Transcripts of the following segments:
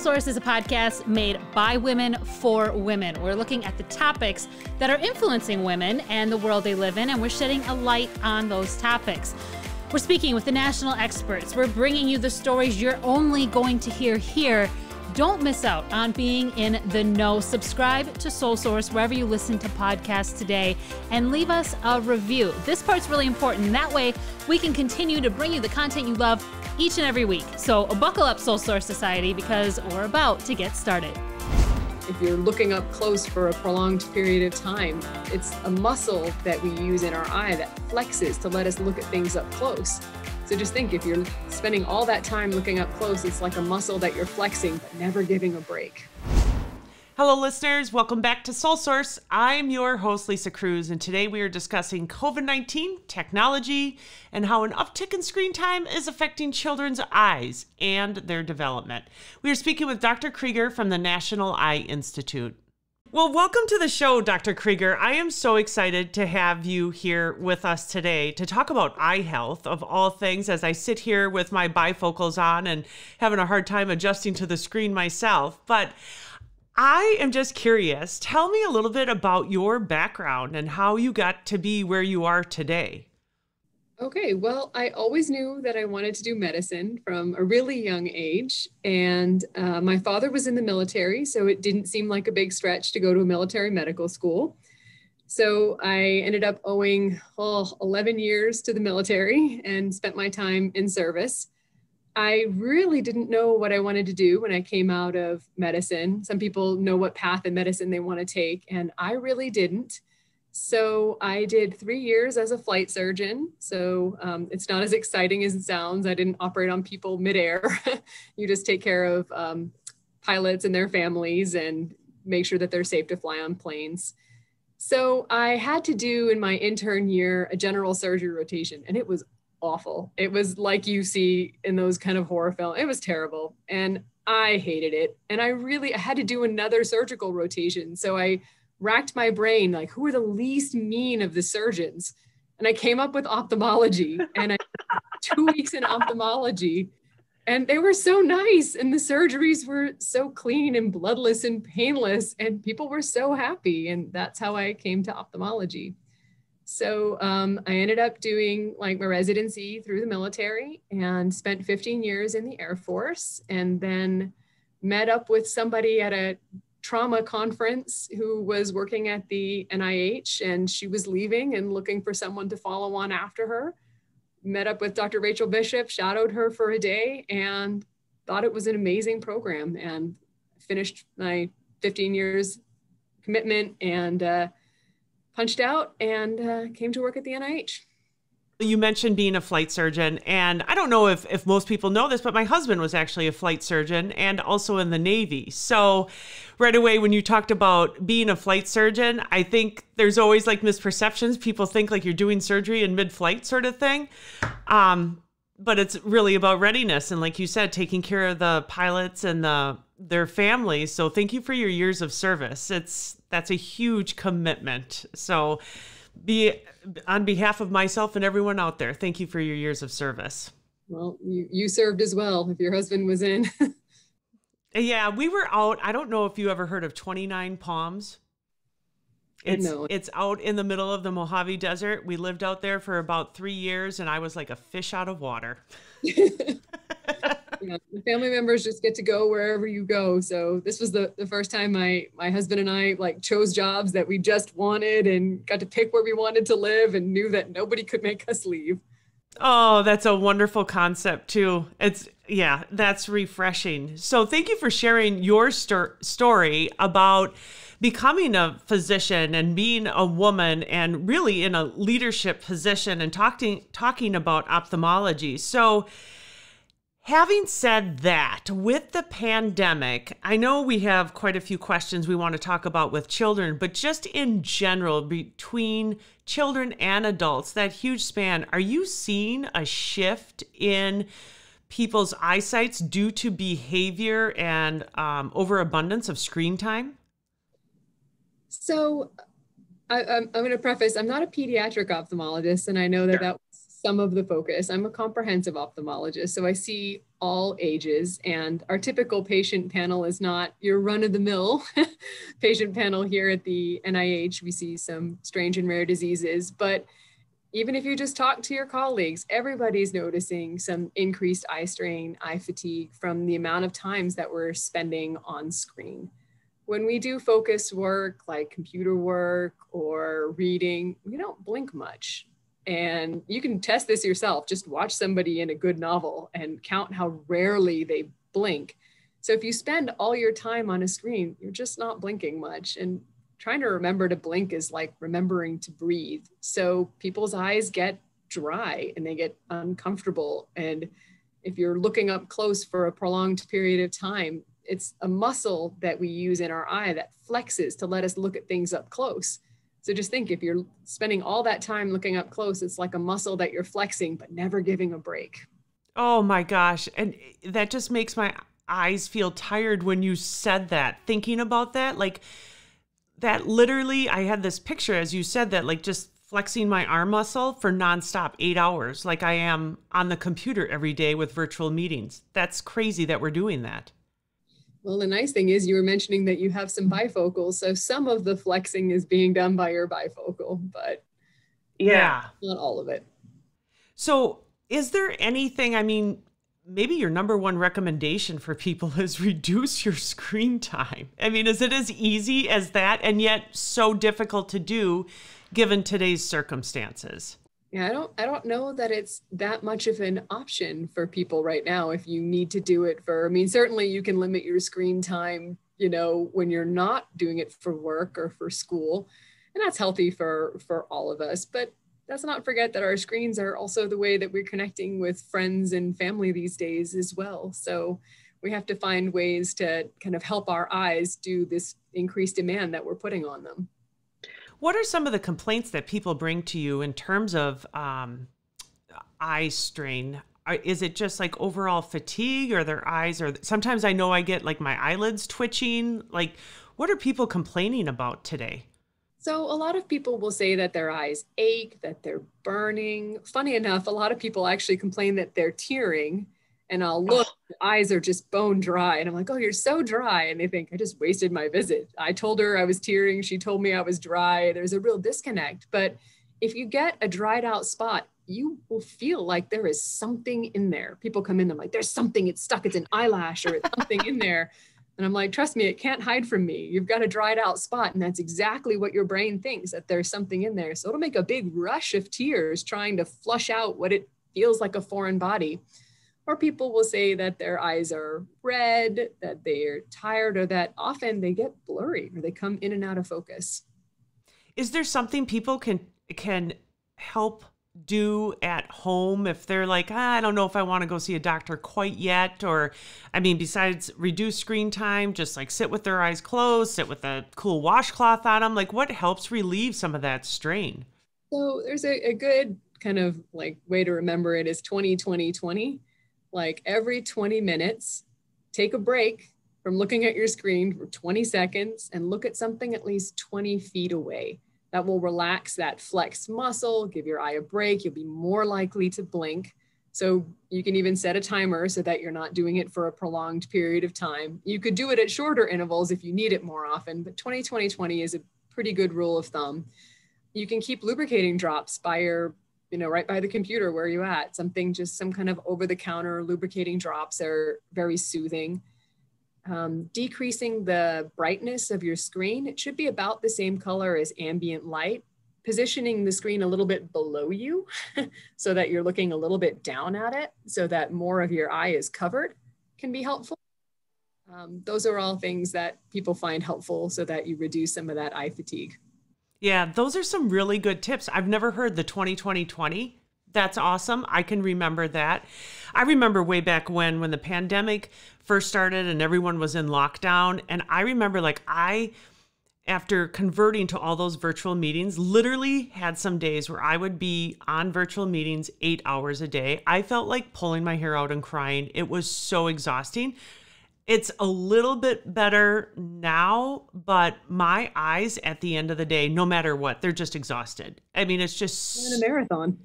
Source is a podcast made by women for women. We're looking at the topics that are influencing women and the world they live in, and we're shedding a light on those topics. We're speaking with the national experts. We're bringing you the stories you're only going to hear here. Don't miss out on being in the know. Subscribe to Soul Source wherever you listen to podcasts today and leave us a review. This part's really important. That way we can continue to bring you the content you love each and every week. So buckle up, Soul Source Society, because we're about to get started. If you're looking up close for a prolonged period of time, it's a muscle that we use in our eye that flexes to let us look at things up close. So just think, if you're spending all that time looking up close, it's like a muscle that you're flexing, but never giving a break. Hello, listeners. Welcome back to Soul Source. I'm your host, Lisa Cruz, and today we are discussing COVID-19, technology, and how an uptick in screen time is affecting children's eyes and their development. We are speaking with Dr. Krieger from the National Eye Institute. Well, welcome to the show, Dr. Krieger. I am so excited to have you here with us today to talk about eye health, of all things, as I sit here with my bifocals on and having a hard time adjusting to the screen myself. But I am just curious. Tell me a little bit about your background and how you got to be where you are today. Okay, well, I always knew that I wanted to do medicine from a really young age. And my father was in the military, so it didn't seem like a big stretch to go to a military medical school. So I ended up owing 11 years to the military and spent my time in service. I really didn't know what I wanted to do when I came out of medicine. Some people know what path in medicine they want to take, and I really didn't. So I did 3 years as a flight surgeon. So it's not as exciting as it sounds. I didn't operate on people midair. You just take care of pilots and their families and make sure that they're safe to fly on planes. So I had to do in my intern year a general surgery rotation, and it was awful. It was like you see in those kind of horror films. It was terrible, and I hated it. And I had to do another surgical rotation. So I racked my brain, like, who are the least mean of the surgeons? And I came up with ophthalmology, and I did 2 weeks in ophthalmology, and they were so nice. And the surgeries were so clean and bloodless and painless, and people were so happy. And that's how I came to ophthalmology. So I ended up doing like my residency through the military and spent 15 years in the Air Force, and then met up with somebody at a trauma conference who was working at the NIH, and she was leaving and looking for someone to follow on after her. Met up with Dr. Rachel Bishop, shadowed her for a day, and thought it was an amazing program, and finished my 15 years commitment and punched out and came to work at the NIH. You mentioned being a flight surgeon, and I don't know if most people know this, but my husband was actually a flight surgeon and also in the Navy. So right away, when you talked about being a flight surgeon, I think there's always like misperceptions. People think like you're doing surgery in mid-flight sort of thing. But it's really about readiness. And like you said, taking care of the pilots and their families. So thank you for your years of service. That's a huge commitment. So on behalf of myself and everyone out there, thank you for your years of service. Well, you served as well, if your husband was in. Yeah, we were out. I don't know if you ever heard of 29 Palms. It's out in the middle of the Mojave Desert. We lived out there for about 3 years, and I was like a fish out of water. Yeah, the family members just get to go wherever you go. So this was the first time my husband and I like chose jobs that we just wanted and got to pick where we wanted to live and knew that nobody could make us leave. Oh, that's a wonderful concept too. That's refreshing. So thank you for sharing your story about becoming a physician and being a woman and really in a leadership position and talking about ophthalmology. So having said that, with the pandemic, I know we have quite a few questions we want to talk about with children, but just in general, between children and adults, that huge span, are you seeing a shift in people's eyesights due to behavior and overabundance of screen time? So I'm going to preface, I'm not a pediatric ophthalmologist, and I know that that was some of the focus. I'm a comprehensive ophthalmologist, so I see all ages. And our typical patient panel is not your run-of-the-mill patient panel here at the NIH. We see some strange and rare diseases, but even if you just talk to your colleagues, everybody's noticing some increased eye strain, eye fatigue from the amount of times that we're spending on screen. When we do focused work like computer work or reading, we don't blink much. And you can test this yourself. Just watch somebody in a good novel and count how rarely they blink. So if you spend all your time on a screen, you're just not blinking much. And trying to remember to blink is like remembering to breathe. So people's eyes get dry and they get uncomfortable. And if you're looking up close for a prolonged period of time, it's a muscle that we use in our eye that flexes to let us look at things up close. So just think, if you're spending all that time looking up close, it's like a muscle that you're flexing, but never giving a break. Oh my gosh. And that just makes my eyes feel tired when you said that, thinking about that. Like that literally, I had this picture as you said that, like just flexing my arm muscle for nonstop 8 hours, like I am on the computer every day with virtual meetings. That's crazy that we're doing that. Well, the nice thing is you were mentioning that you have some bifocals. So some of the flexing is being done by your bifocal, but yeah, not all of it. So is there anything, I mean, maybe your number one recommendation for people is reduce your screen time. I mean, is it as easy as that and yet so difficult to do given today's circumstances? Yeah, I don't know that it's that much of an option for people right now. If you need to do it for, I mean, certainly you can limit your screen time, you know, when you're not doing it for work or for school, and that's healthy for all of us. But let's not forget that our screens are also the way that we're connecting with friends and family these days as well. So we have to find ways to kind of help our eyes do this increased demand that we're putting on them. What are some of the complaints that people bring to you in terms of eye strain? Is it just like overall fatigue, or their eyes? Or sometimes I know I get like my eyelids twitching. Like, what are people complaining about today? So a lot of people will say that their eyes ache, that they're burning. Funny enough, a lot of people actually complain that they're tearing. And I'll look, the eyes are just bone dry. And I'm like, oh, you're so dry. And they think I just wasted my visit. I told her I was tearing. She told me I was dry. There's a real disconnect. But if you get a dried out spot, you will feel like there is something in there. People come in, they're like, there's something, it's stuck, it's an eyelash or it's something in there. And I'm like, trust me, it can't hide from me. You've got a dried out spot. And that's exactly what your brain thinks, that there's something in there. So it'll make a big rush of tears trying to flush out what it feels like a foreign body. Or people will say that their eyes are red, that they're tired, or that often they get blurry or they come in and out of focus. Is there something people can help do at home if they're like, I don't know if I want to go see a doctor quite yet? Or, I mean, besides reduce screen time, just like sit with their eyes closed, sit with a cool washcloth on them. Like, what helps relieve some of that strain? So there's a good kind of like way to remember it is 20-20-20. Like every 20 minutes, take a break from looking at your screen for 20 seconds and look at something at least 20 feet away. That will relax that flexed muscle, give your eye a break. You'll be more likely to blink. So you can even set a timer so that you're not doing it for a prolonged period of time. You could do it at shorter intervals if you need it more often, but 20-20-20 is a pretty good rule of thumb. You can keep lubricating drops by your, right by the computer where you're at. Something, just some kind of over-the-counter lubricating drops are very soothing. Decreasing the brightness of your screen. It should be about the same color as ambient light. Positioning the screen a little bit below you so that you're looking a little bit down at it so that more of your eye is covered can be helpful. Those are all things that people find helpful so that you reduce some of that eye fatigue. Yeah, those are some really good tips. I've never heard the 20-20-20. That's awesome. I can remember that. I remember way back when the pandemic first started and everyone was in lockdown. And I remember after converting to all those virtual meetings, literally had some days where I would be on virtual meetings 8 hours a day. I felt like pulling my hair out and crying. It was so exhausting. It's a little bit better now, but my eyes at the end of the day, no matter what, they're just exhausted. I mean, it's just in a marathon.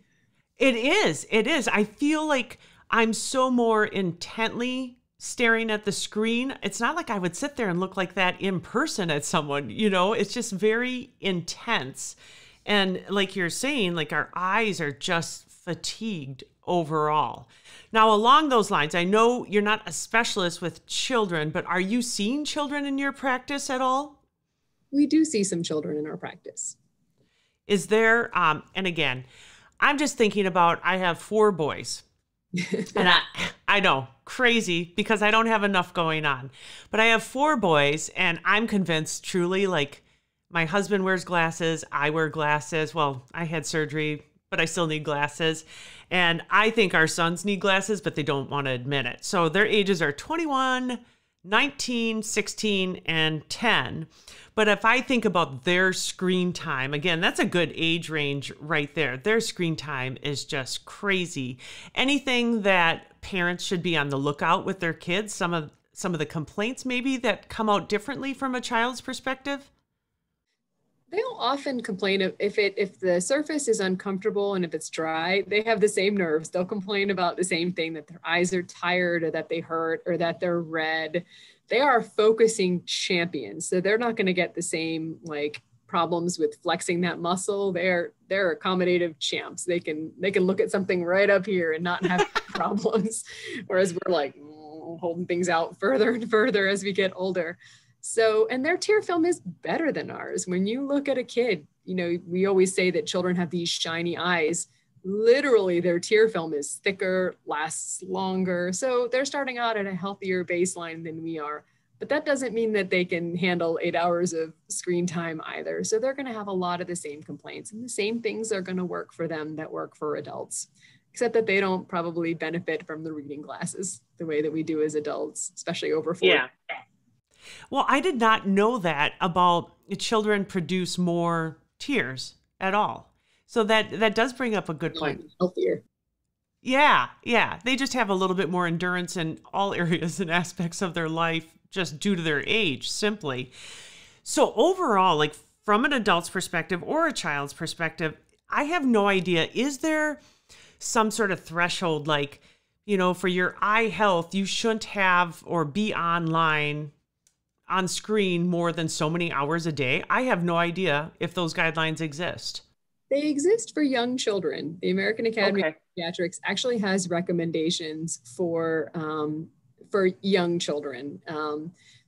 It is. I feel like I'm so more intently staring at the screen. It's not like I would sit there and look like that in person at someone, it's just very intense. And like you're saying, like our eyes are just fatigued overall. Now, along those lines, I know you're not a specialist with children, but are you seeing children in your practice at all? We do see some children in our practice. Is there, and again, I'm just thinking about, I have 4 boys. And I know, crazy, because I don't have enough going on. But I have 4 boys, and I'm convinced truly, like, my husband wears glasses, I wear glasses. Well, I had surgery, but I still need glasses. And I think our sons need glasses, but they don't want to admit it. So their ages are 21, 19, 16, and 10. But if I think about their screen time, again, that's a good age range right there. Their screen time is just crazy. Anything that parents should be on the lookout with their kids, some of the complaints maybe that come out differently from a child's perspective? They'll often complain if the surface is uncomfortable and if it's dry, they have the same nerves. They'll complain about the same thing, that their eyes are tired or that they hurt or that they're red. They are focusing champions. So they're not going to get the same like problems with flexing that muscle. They're accommodative champs. They can look at something right up here and not have problems. Whereas we're like holding things out further and further as we get older. So, and their tear film is better than ours. When you look at a kid, we always say that children have these shiny eyes. Literally, their tear film is thicker, lasts longer. So they're starting out at a healthier baseline than we are. But that doesn't mean that they can handle 8 hours of screen time either. So they're going to have a lot of the same complaints, and the same things are going to work for them that work for adults, except that they don't probably benefit from the reading glasses the way that we do as adults, especially over 40. Yeah. Well, I did not know that about children produce more tears at all. So that does bring up a good point. Healthier. Yeah. They just have a little bit more endurance in all areas and aspects of their life just due to their age, simply. So overall, like from an adult's perspective or a child's perspective, I have no idea. Is there some sort of threshold, like, for your eye health, you shouldn't have or be on screen more than so many hours a day? I have no idea if those guidelines exist. They exist for young children. The American Academy of Pediatrics actually has recommendations for young children.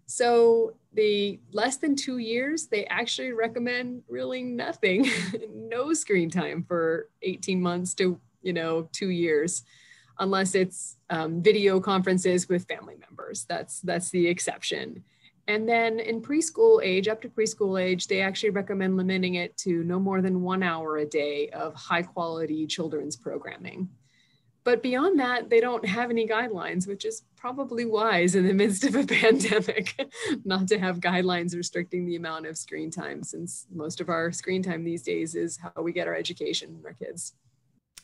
So the less than 2 years, they actually recommend really nothing, no screen time for 18 months to 2 years, unless it's video conferences with family members. That's the exception. And then in preschool age, up to preschool age, they actually recommend limiting it to no more than 1 hour a day of high quality children's programming. But beyond that, they don't have any guidelines, which is probably wise in the midst of a pandemic, not to have guidelines restricting the amount of screen time, since most of our screen time these days is how we get our education from our kids.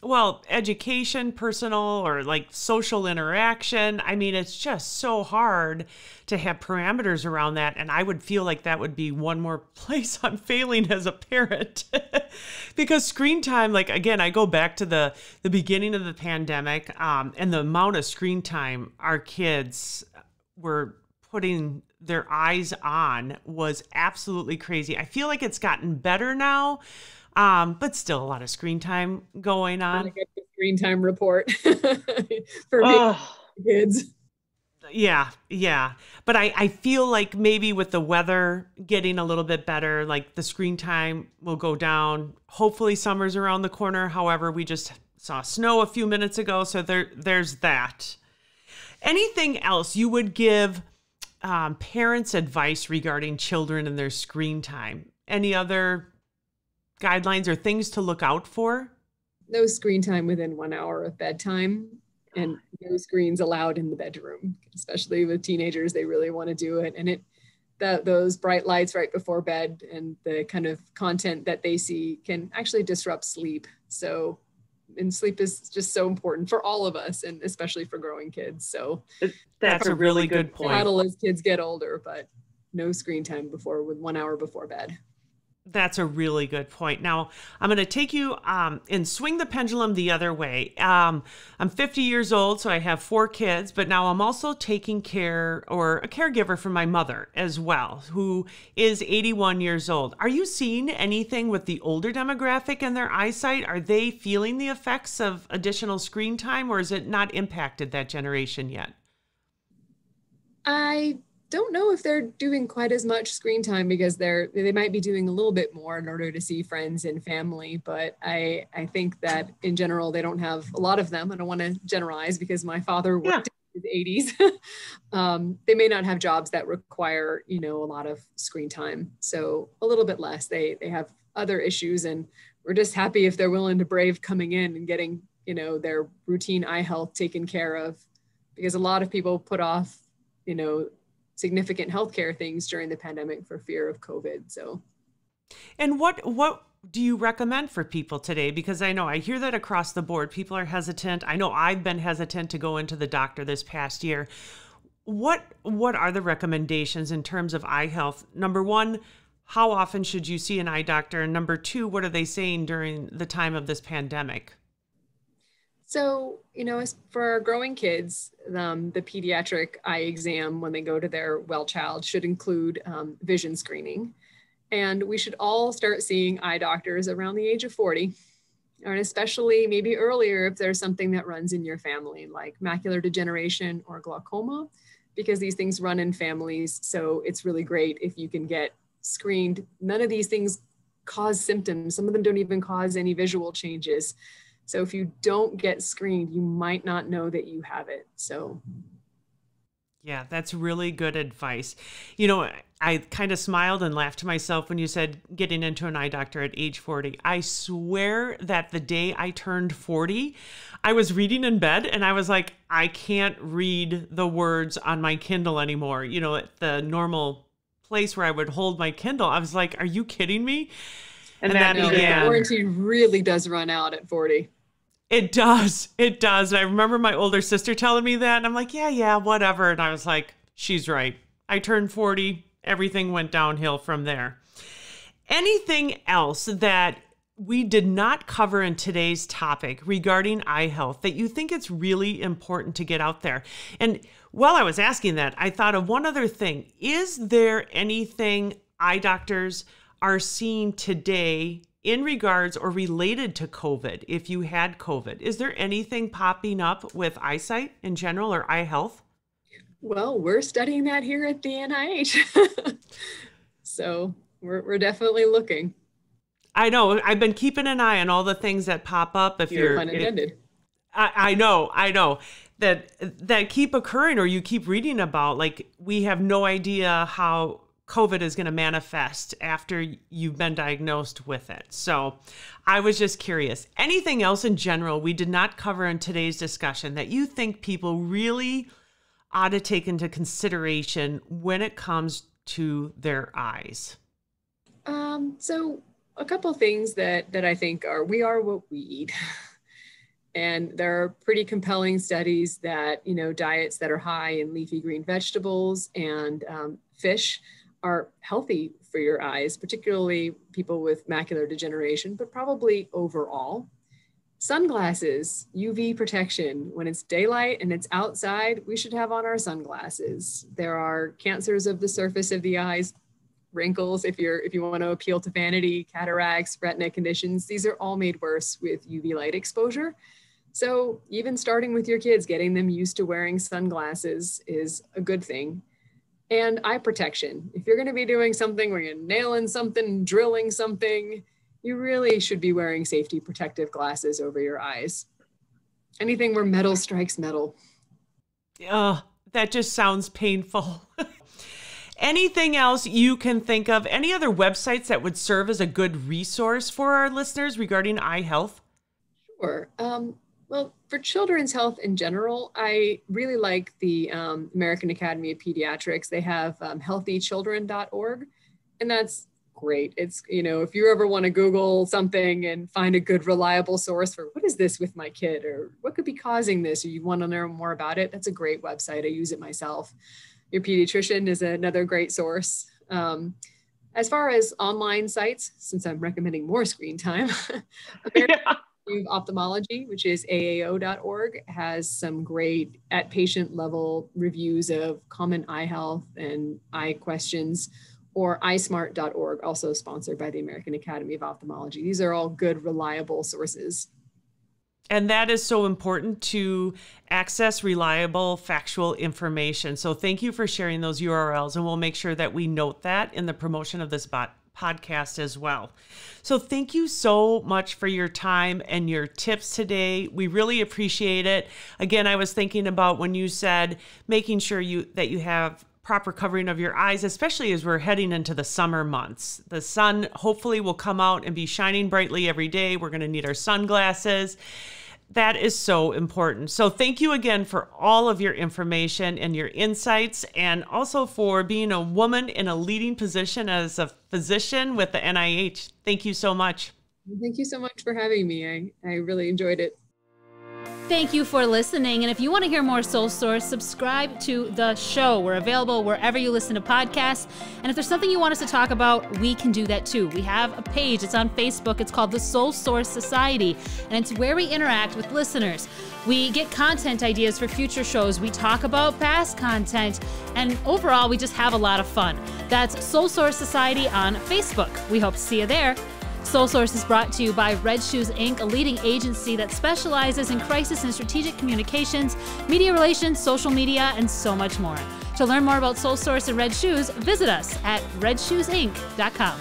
Well, education, personal or like social interaction. I mean, it's just so hard to have parameters around that. And I would feel like that would be one more place I'm failing as a parent because screen time, like, again, I go back to the beginning of the pandemic and the amount of screen time our kids were putting their eyes on was absolutely crazy. I feel like it's gotten better now. But still a lot of screen time going on. I get the screen time report for kids. Yeah. But I feel like maybe with the weather getting a little bit better, like the screen time will go down. Hopefully summer's around the corner. However, we just saw snow a few minutes ago. So there's that. Anything else you would give parents advice regarding children and their screen time? Any other guidelines or things to look out for? No screen time within 1 hour of bedtime, and no screens allowed in the bedroom, especially with teenagers. They really want to do it. And those bright lights right before bed and the kind of content that they see can actually disrupt sleep. And sleep is just so important for all of us, and especially for growing kids. So that's a really good point. Battle as kids get older, but no screen time with 1 hour before bed. That's a really good point. Now, I'm going to take you and swing the pendulum the other way. I'm 50 years old, so I have 4 kids, but now I'm also taking care or a caregiver for my mother as well, who is 81 years old. Are you seeing anything with the older demographic and their eyesight? Are they feeling the effects of additional screen time, or is it not impacted that generation yet? I don't know if they're doing quite as much screen time because they might be doing a little bit more in order to see friends and family. But I think that in general, they don't have a lot of them. I don't want to generalize because my father worked in his 80s. They may not have jobs that require, a lot of screen time. So a little bit less. They have other issues, and we're just happy if they're willing to brave coming in and getting, their routine eye health taken care of, because a lot of people put off, significant healthcare things during the pandemic for fear of COVID. So, and what do you recommend for people today? Because I know I hear that across the board, people are hesitant. I know I've been hesitant to go into the doctor this past year. What are the recommendations in terms of eye health? Number one, how often should you see an eye doctor? And number two, what are they saying during the time of this pandemic? So, as for our growing kids, the pediatric eye exam when they go to their well child should include vision screening. And we should all start seeing eye doctors around the age of 40, and especially maybe earlier if there's something that runs in your family, like macular degeneration or glaucoma, because these things run in families. So it's really great if you can get screened. None of these things cause symptoms. Some of them don't even cause any visual changes. So if you don't get screened, you might not know that you have it. So. Yeah, that's really good advice. I kind of smiled and laughed to myself when you said getting into an eye doctor at age 40. I swear that the day I turned 40, I was reading in bed and I was like, I can't read the words on my Kindle anymore. At the normal place where I would hold my Kindle, I was like, are you kidding me? And that began. The warranty really does run out at 40. It does. It does. And I remember my older sister telling me that, and I'm like, yeah, whatever. And I was like, she's right. I turned 40. Everything went downhill from there. Anything else that we did not cover in today's topic regarding eye health that you think it's really important to get out there? And while I was asking that, I thought of one other thing. Is there anything eye doctors are seeing today in regards or related to COVID? If you had COVID, is there anything popping up with eyesight in general or eye health? Well, we're studying that here at the NIH. So we're definitely looking. I know. I've been keeping an eye on all the things that pop up. If you're pun intended. I know that keep occurring, or you keep reading about, like, we have no idea how COVID is going to manifest after you've been diagnosed with it. So I was just curious. Anything else in general we did not cover in today's discussion that you think people really ought to take into consideration when it comes to their eyes? So a couple things that I think we are what we eat. And there are pretty compelling studies that, diets that are high in leafy green vegetables and fish are healthy for your eyes, particularly people with macular degeneration, but probably overall. Sunglasses, UV protection. When it's daylight and it's outside, we should have on our sunglasses. There are cancers of the surface of the eyes, wrinkles, if you want to appeal to vanity, cataracts, retina conditions. These are all made worse with UV light exposure. So even starting with your kids, getting them used to wearing sunglasses is a good thing. And eye protection. If you're going to be doing something where you're nailing something, drilling something, you really should be wearing safety protective glasses over your eyes. Anything where metal strikes metal. That just sounds painful. Anything else you can think of? Any other websites that would serve as a good resource for our listeners regarding eye health? Sure. Well, for children's health in general, I really like the American Academy of Pediatrics. They have healthychildren.org, and that's great. It's, if you ever want to Google something and find a good, reliable source for what is this with my kid, or what could be causing this, or you want to learn more about it, that's a great website. I use it myself. Your pediatrician is another great source. As far as online sites, since I'm recommending more screen time, American Academy of Ophthalmology, which is aao.org, has some great at patient level reviews of common eye health and eye questions, or eyesmart.org, also sponsored by the American Academy of Ophthalmology. These are all good, reliable sources. And that is so important, to access reliable, factual information. So thank you for sharing those URLs, and we'll make sure that we note that in the promotion of this podcast as well. So thank you so much for your time and your tips today. We really appreciate it. Again, I was thinking about when you said making sure that you have proper covering of your eyes, especially as we're heading into the summer months. The sun hopefully will come out and be shining brightly every day. We're going to need our sunglasses. That is so important. So thank you again for all of your information and your insights, and also for being a woman in a leading position as a physician with the NIH. Thank you so much. Thank you so much for having me. I really enjoyed it. Thank you for listening. And if you want to hear more Soul Source, subscribe to the show. We're available wherever you listen to podcasts. And if there's something you want us to talk about, we can do that too. We have a page. It's on Facebook. It's called the Soul Source Society. And it's where we interact with listeners. We get content ideas for future shows. We talk about past content. And overall, we just have a lot of fun. That's Soul Source Society on Facebook. We hope to see you there. Soul Source is brought to you by Red Shoes, Inc., a leading agency that specializes in crisis and strategic communications, media relations, social media, and so much more. To learn more about Soul Source and Red Shoes, visit us at redshoesinc.com.